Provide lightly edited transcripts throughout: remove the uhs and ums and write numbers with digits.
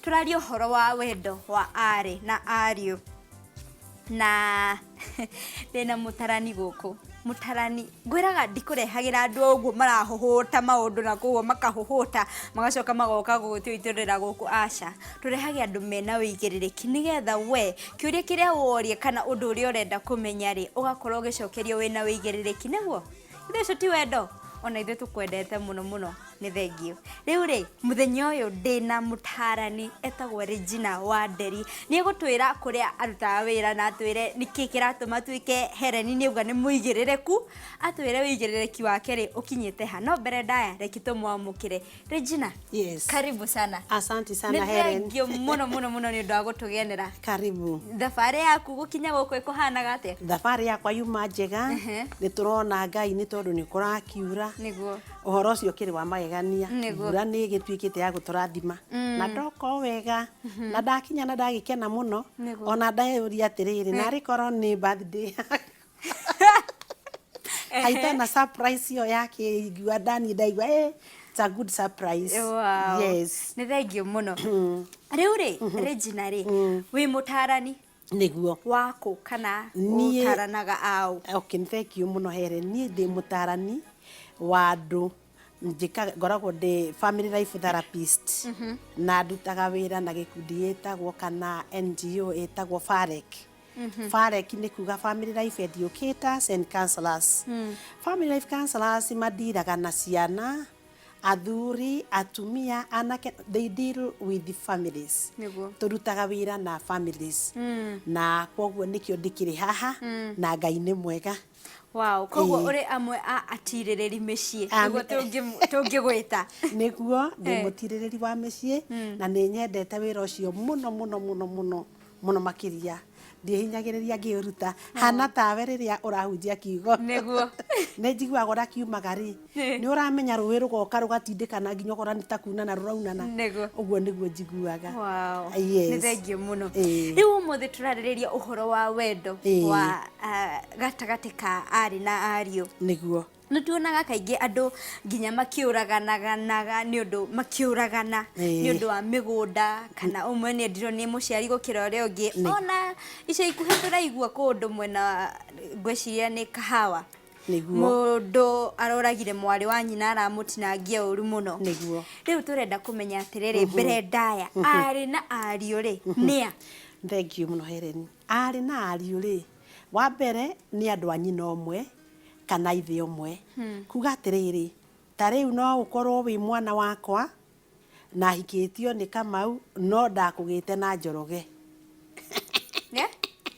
turario horo wa wendo wa ari na ario na ndena mutarani guku mutarani ngwiraga ndikurehagira andu oguo marahohota maundu na koguo makahohota magacoka magoka gutwiturira guku aca turehagia andu mena wigiririki nigetha we kiuria kiria worie kana undu uria urenda kumenya ri ugakorwo gicokerio wina wigiririki niguo itheco ti wendo ona ithe tukwendete muno muno ni thengio riu ri muthenya uyu ndina mutarani etagwo Regina Wanderi ni gutwira kuria arutaga wira na atwire niki kiratuma twike Helen ni uga ni muigirireku atwire wigirireki wake ri ukinyite hano mbere ndaya reki tumwamukire Regina. Yes, karibu sana. Asante sana Helen. Thengio muno muno muno ni ndu gutugenera. Karibu. Thabari yaku gukinya guku ikuhanaga atia? Thabari yakwa yuma njega ni turona Ngai ni tondu ni kurakiura niguo uhoro ucio kiri wa magegania mbura ni gitwikite ya guturathima na ndoko wega na ndakinya na ndagikena muno ona ndayuria atiriri na rikoro ni birthday haitana surprise yo yake igua ndani ndaigua it's a good surprise. Wow. Yes, ni thengio muno. Riu ri Regina ri wi mutarani niguo wako kana utaranaga au? Okay, thank you muno Helen. Ni ndi mutarani wa andu ngoragwo ndi family life therapist na ndutaga wira na gikundi etagwo kana NGO etagwo FAREC. FAREC ni kuga family life educators and counselors. Family life counselors madiraga na ciana athuri atumia anake, they deal with the families. Turutaga wira na families na kwoguo nikio ndikiri haha na Ngai ni mwega. Wow, koguo uri amwe a atiririri micii niguo tungigwita niguo ndi mutiririri wa micii na ni nyendete wira ucio muno muno muno muno muno makiria ndihinyagiriria ngiuruta hana tawe riria urahunjia kiugo niguo ne njiguaga urakiumagari ni uramenya ruwi rugoka rugatindikana nginya ukora nitakuna na ruraunana uguo niguo njiguaga. Wow. Yes. Ni thengio muno. Riu umuthi turaririria uhoro wa wendo wa gatagati ka ari na ario niguo nituonaga kaingi andu nginya makiuraganaga ni undu makiuragana ni undu wa migunda kana umwe ni ndiro ni muciari gukira uria ungi ona ica ikuhe turaigua kundu mwena ngweciria ni Kahawa mundu aroragire mwari wa nyina aramutinangia uru muno niguo riu turenda kumenya atiriri mbere ndaya ari na ario ri nia. Thank you muno Helen. Ari na ario ri wa mbere ni andu a nyina omwe kana ithe omwe kuga atiriri ta riu no ukorwo wi mwana wakwa na hikitio ni Kamau no ndakugite na Njoroge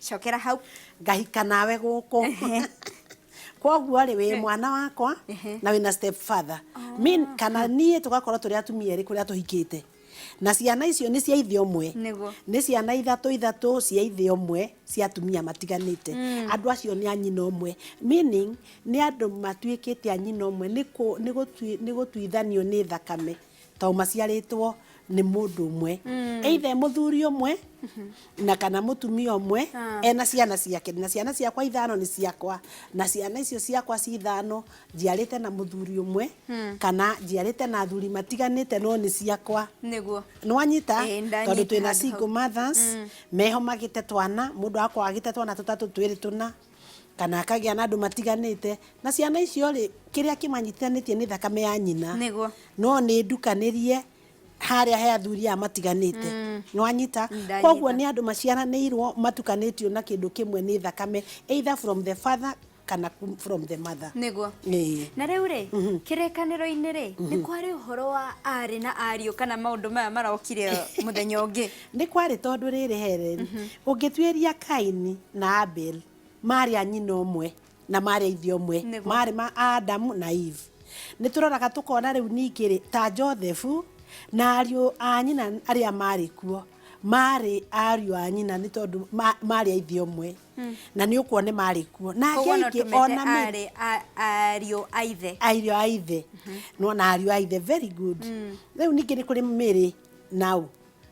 cokera hau ngahika nawe guku kwoguo ri wi mwana wakwa na wina step father kana nie tugakorwo turi atumia ri kuria tuhikite na ciana icio ni cia ithe omwe ni ciana ithatu cia ithe omwe cia atumia matiganite andu acio ni anyina omwe meaning ni andu matuikite anyina omwe ni gutuithanio ni thakame to maciaritwo ni mundu umwe either muthuri omwe na kana mutumia omwe ena ciana ciake na ciana ciakwa ithano ni ciakwa na ciana icio ciakwa ci ithano njiarite na muthuri umwe kana njiarite na athuri matiganite no ni ciakwa niguo nwanyita tondu twina single mothers meho magite twana mundu akwa agite twana tutatu twiri tuna kana akagia na andu matiganite na ciana icio ri kiria kimanyitithanitie ni thakame ya nyina no ni ndukanirie haria he athuri matiganite nwanyita kwoguo ni andu maciaranirwo matukanitio na kindu kimwe ni thakame either from the father kana from the mother niguo na riu ri kirekaniro-ini ri ni kwari uhoro wa ari na ario kana maundu maya marokire muthenya ungi ni kwari tondu riri Helen ungitwiria Kaini na Abel mari anyina omwe na mari ithe omwe mari ma Adamu na Eve ni turoraga tukona riu ningiri ta Joseph na ario a nyina aria mari kuo mari ario a nyina ni tondu mari ithe omwe na ni ukuone mari kuo na ngi ona mari ario a ithe no na ario a ithe very good riu ningi ni kuri Mary now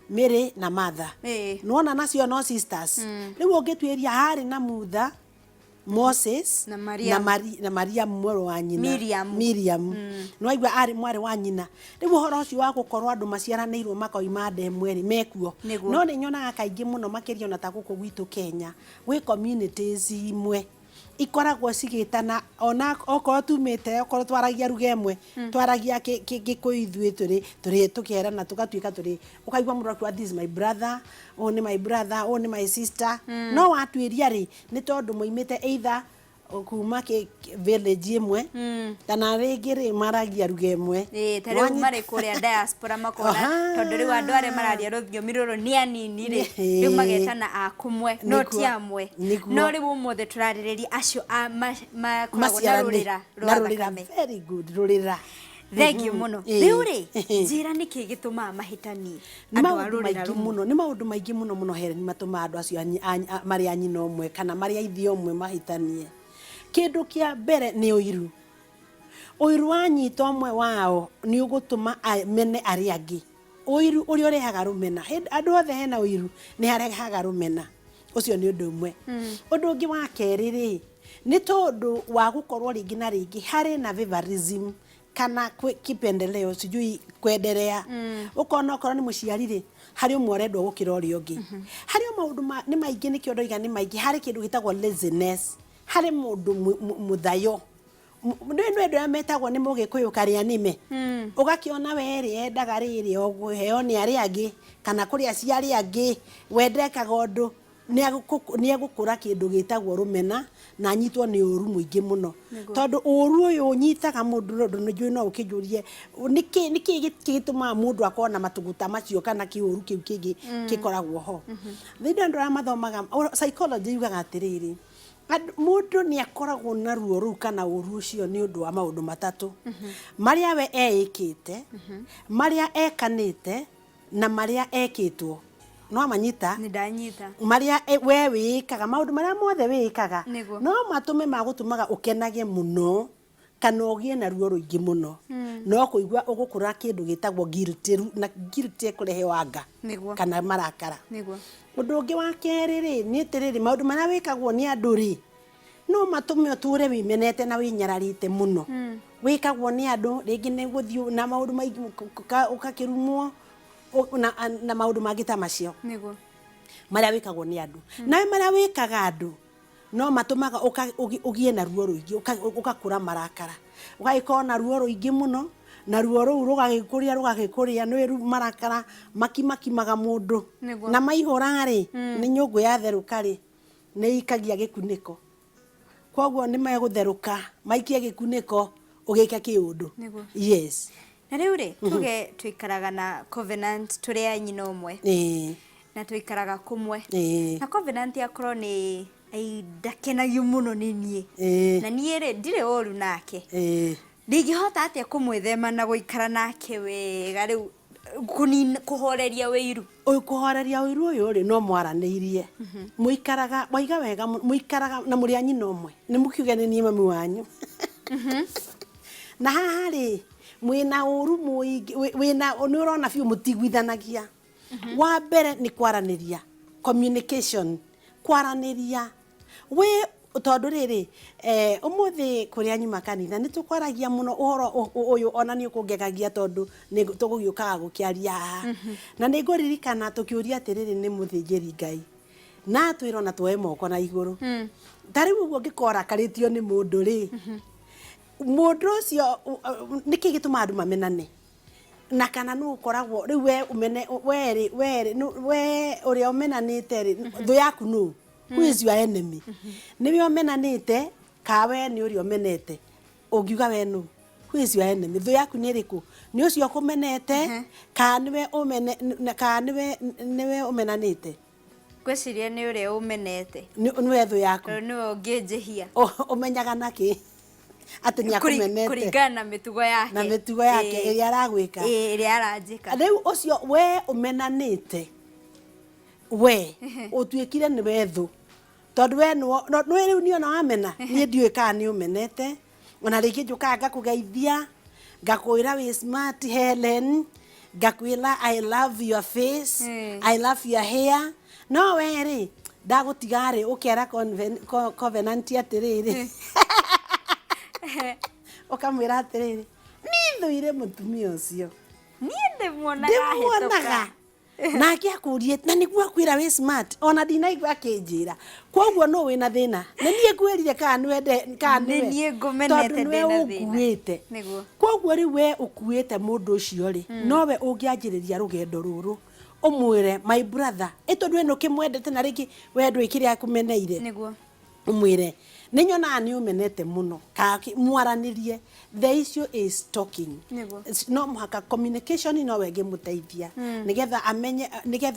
Mary na mother no na nacio no sisters riu ungitwiria hari na mutha Moses na Mariam. na Mariam mwero wa nyina Miriam no aigua ari mwari wa nyina riu horo ucio wa gukorwo andu maciaranirwo makoima ndemweri mekuo no ni nyonaga kaingi muno makirio na ta guku gwitu Kenya gwi communities imwe ikoragwo cigitana ona okorwo tumite okorwo twaragia ruga emwe twaragia gikuyu ithuĩ turi tukerana tugatuika turi ukaigua mundu akwa this is my brother oh ni my brother oh ni my sister no watuiria ri ni tondu muimite either kuma village imwe kana ringi ri maragia ruga emwe tare mari kuria diaspora makora tondu riu andu are mararia rũthiomi rũrũ ni anini ri riu magetana akumwe no ti amwe no riu umothe turarĩrĩria acio makoragwo na rũrĩra rwa thakame. Very good rũrĩra thengiũ mũno riu ri njĩra nĩkĩ gĩtũmaga mahĩtanie andũ a rũrĩra rũmwe nĩ maũndũ maingĩ mũno Helen matũmaga andũ acio marĩ a nyina ũmwe kana marĩ a ithe ũmwe mahĩtanie. Kindu kia mbere ni uiru wanyita ũmwe wao ni ugutuma mene ari angi uiru uri urehaga rumena andu othe hena uiru ni harehaga rumena ucio ni undu umwe undu ungi wa keri ri ni tondu wa gukorwo ringi na ringi hari na favorism kana kipendeleo sijui kwenderea ukona okorwo ni muciari ri hari umwe urendwo gukira uria ungi hari maundu ni maingi ni kiondo iga ni maingi hari kindu gitagwo laziness hari mundu muthayo ndu ya metagwo ni mugikuyu karia nime ugakiona weri endaga riri oguheo ni ari angi kana kuria ciari angi wendekaga undu ni agukura kindu gitagwo rumena na nyitwo ni uru muingi muno tondu uru uyu unyitaga mundu ndunjui no ukijurie niki gituma mundu akona matuguta macio kana kiuru kiu kingi kikoragwo ho thinde ndu amathomaga psychology yugaga atiriri mundu ni akoragwo na ruo ru kana uru ucio ni undu wa maundu matatu maria we eikite maria ekanite na maria ekitwo no amanyita ni ndanyita maria we wikaga maundu maria mothe wikaga no matume magutumaga ukenage muno kana ugie na ruo ruingi muno no kuigua ugukura kindu gitagwo guilt na guilt kurehe wanga kana marakara undu ungi wa keri ri ni tiriri maundu maria wikagwo ni andu ri no matume uture wimenete na winyararite muno wikagwo ni andu ringi ni guthiu na maundu maingi ukakirumwo na maundu mangita macio maria wikagwo ni andu na maria wikaga andu no matumaga ugie na ruo ruingi ukakura marakara ugaikona ruo ruingi muno na ruo ruu rugagikuria no ru marakara makimaga mundu na maihura ri ni nyungu ya theruka ri ni ikagia gikuniko kwoguo ni megutheruka maikie gikuniko ugika kiundu yes na riu ri tuge twikaraga na covenant turi a nyina umwe na twikaraga kumwe na covenant yakorwo ni ndakenagio muno ni nie na nie ri ndire oru nake ndingihota atia kumwithema na guikara nake wega riu kuhoreria wiru uyu ri no mwaraniirie muikaraga waiga wega muikaraga na muri anyina umwe ni mukiuge ni mami wanyu na haha ri mwina uru wina ni urona fiu mutigwithanagia wa mbere ni kwaraniria communication kwaraniria we tondu riri umuthi kuri anyuma kanitha ni tukwaragia muno uhoro uyu ona ni ukungegagia tondu ni tugugiukaga gukiaria na ni nguririkana tukiuria atiriri ni muthinjiri Ngai na twiro na twoe moko na iguru tariu uguo ngikora karitio ni mundu ri mundu ucio niki gituma andu mamenane na kana nu ukoragwo riu we umene we uria umenanite ri thu yaku nu who is your enemy niwe umenanite kawe ni uria umenete ungiuga we nu who is your enemy thu yaku ni riku ni ucio kumenete ka niwe umenanite gwiciria ni uria umenete niwe thu yaku niwe ungijihia umenyaga naki ati ni akumenete kuringana na mitugo yake iria aragwika iria aranjika riu ucio we umenanite we utuikire ni wethu tondu we no riu ni ona wamena ni ndiwe ka ni umenete ona ringi njuka ngakugeithia ngakwira we smart Helen ngakwira I love your face I love your hair no we ri ndagutigare ukera covenant atiriri ukamwira atiriri nithuire mutumia ucio ndimuonaga nake akurie na niguo akwira we smart ona ndinaigua akinjira koguo no wina thina na nie kwirire kana niwende kana nie ngumenete ndina thina niguo koguo ri we ukuite mundu ucio ri nowe ungianjiriria rugendo ruru umwire my brother etondu eno kimwendete na ringi we ndwikire akumeneire niguo umwire ninyona ni umenete muno ka mwaranirie the issue is talking no muhaka communication no wege muteithia nigetha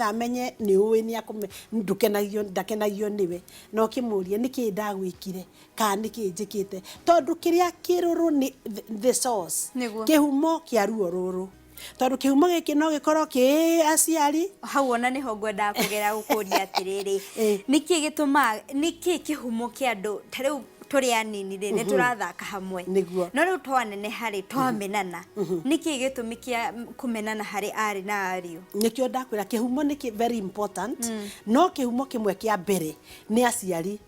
amenye ni uwi ni akume ndakenagio niwe no kimurie niki ndagwikire ka niki njikite tondu kiria kiruru ni the source kihumo kia ruo ruru tondu kihumo giki no gikorwo ki aciari hau ona niho ngwenda kugera gukuria atiriri niki gituma niki kihumo kia andu tariu turi anini ri ni turathaka hamwe no riu twanene hari twamenana niki gitumi kia kumenana hari ari na ariu nikio ndakwira kihumo niki very important no kihumo kimwe kia mbere ni aciari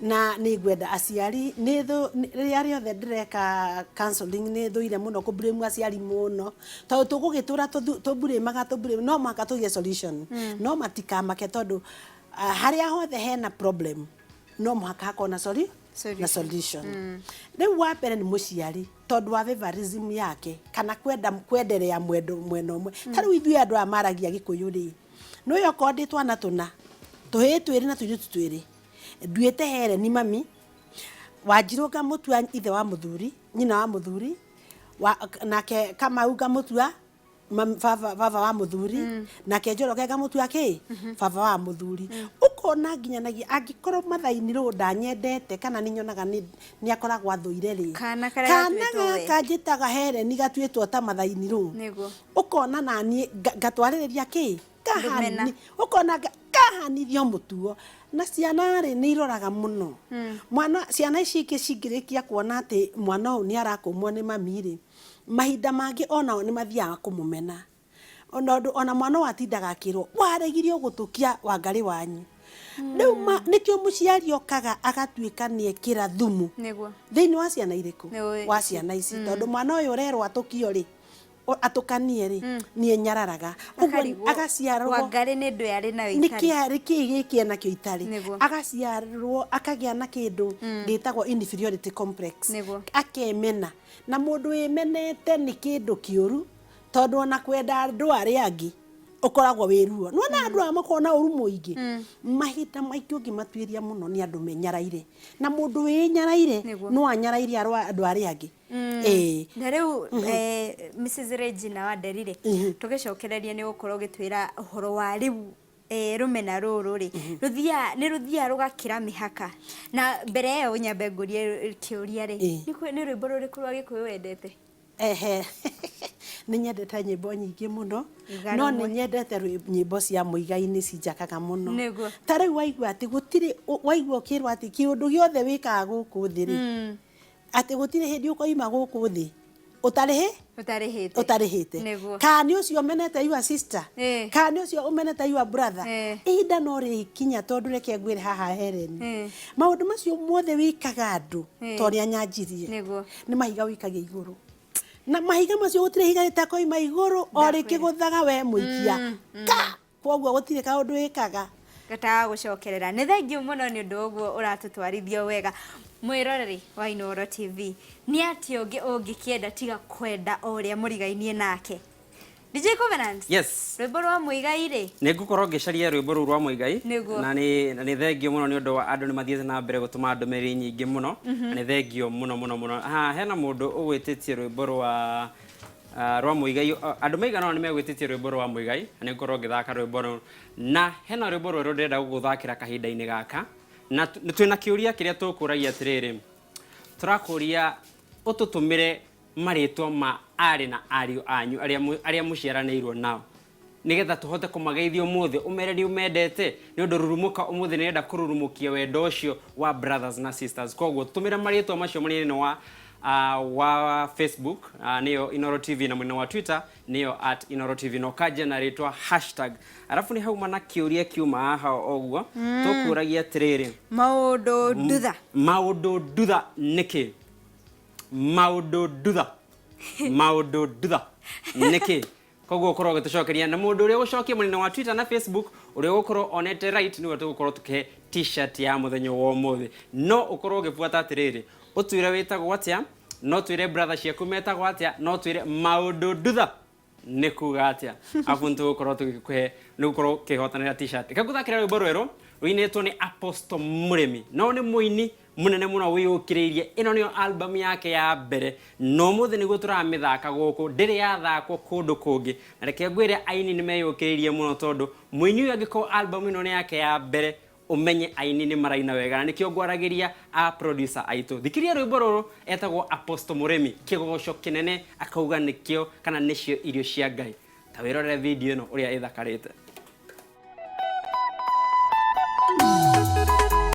na ni gwenda aciari ni thu ria riothe ndireka counseling ni thuire muno ku blame aciari muno tondu tugugitura tuburemaga no maka tugie solution no matika make tondu haria hothe hena problem no maka hakona na solution riu wa mbere ni muciari tondu wa favorism yake kana kwenderea mwendo umwe tariu ithui andu amaragia gikuyu ri no yo kondi twana tuna tuhitwiri na twiri nduite here ni mami wajiroga mutua ithe wa muthuri nyina wa muthuri nake kama uga mutua baba wa muthuri nake njoroge ga mutua ki baba wa muthuri ukona nginyanagia angikorwo mathaini ru ndanyendete kana ninyonaga ni akoragwa thuire ri kana kanjitaga here ni gatwitwo ta mathaini ru ukona nani gatwaririria ki kahani ukona kahanithio mutuo na ciana ri ni iroraga muno mwana ciana ici cingirikia kuona ati mwana uyu ni arakumwo ni mami ri mahinda mangi ona ni mathiaga kumumena ona mwana watindaga akirwo waregirio gutukia wangari wanyu riu nikio muciari okaga agatuika ni ekira thumu thiini wa ciana iriku wa ciana ici tondu mwana uyu urerwa atukio ri atukanie ri ni nyararaga agaciarwo wangari ni ndu yari na itari niki na kio itari agaciarwo akagia na kindu gitagwo inferiority complex akemena na mundu imenete ni kindu kiuru tondu ona kwenda andu ari angi ukoragwo wiruo no na andu amakona uru muingi mahita maiki ungimatuiria muno ni andu menyaraire na mundu winyaraire no anyaraire andu ari angi na riu Mrs Regina wa Nderire tugicokereria ni gukorwo gitwira uhoro wa riu rumena ruru ri ruthia rugakira mihaka na mbere yo nyambe ngurie kiuria ri ni rwimbo ruriku rwa gikuyu wendete ni nyendete nyimbo nyingi muno no ni nyendete nyimbo cia muigai-ini cinjakaga muno tariu waigua ati gutiri waigua ukirwa ati kiundu giothe wikaga guku thiri ati gutiri hindi ukoima guku thi utarihite kani ucio menete your sister kani ucio umenete your brother ihinda no ri kinya tondu reke ngwire haha Helen maundu macio mothe wikaga andu tori anyanjirie ni mahiga wikagia iguru na mahiga macio gutire higa ritakoima iguru ori kiguthaga we muikia koguo gutire kaundu wikaga gataga gucokerera ni thengiu muno ni undu uguo uratutwarithio wega mwiroreri wa Inooro TV ni ati ungikienda tiga kwenda oria murigainie nake DJ Covenant yes rwimbo rwa muigai ri ni ngukorwo ngicaria rwimbo rwa muigai na ni thengio muno ni undu wa andu ni mathiete na mbere gutuma ndumereri nyingi muno na ni thengio muno hena mundu ugwititie rwimbo rwa muigai andu maigana ni megwititie rwimbo rwa muigai na ni ngukorwo ngithaka rwimbo na hena rwimbo rweru ndenda guguthakira kahinda-ini gaka na twina kiuria kiria tukuragia atiriri turakuria ututumire maritwa ma ari na ariu anyu aria muciaranirwo nao nigetha tuhote kumageithia umuthi umereri umendete ni undu rurumuka umuthi ni enda kururumukia wendo ucio wa brothers na sisters koguo tumira maritwa macio manini wa wa Facebook niyo Inoro TV na mwena wa Twitter niyo @InoroTV no kageneratwa hashtag. Arafu ni hauma na kiuria kiuma haha oguo tukuragia tiriri maundu ndutha niki maundu ndutha niki koguo korwo gitucokeria na mundu uria gucokia mwena wa Twitter na Facebook uria gukorwo onete right ni gukorwo tuke t-shirt ya muthenyo wa umuthi no ukorwo ugifuata atiriri utwire witagwo atia no twire brother ciaku metagwo atia no twire maundu ndutha ni kuga atia afuntu gukorwo tugikuhe ni gukorwo kihotanira t-shirt kaguthakira rwimbo rweru ruinetwo ni Apostle Muremi no ni muini munene muno wiyukiriirie ino niyo album yake ya mbere no muthi niguo turamithaka guku ndiri yathakwo kundu kungi na reke ngwire aini ni meyukiriirie muno tondu muini uyu angiko album ino ni yake ya mbere umenye aini ni maraina wega na nikio ngwaragiria a producer aitu thikiria rwimbo ruru etagwo Apostle Muremi kigogoco kinene akauga nikio kana nicio irio cia Ngai ta wirorere video ino uria ithakarite.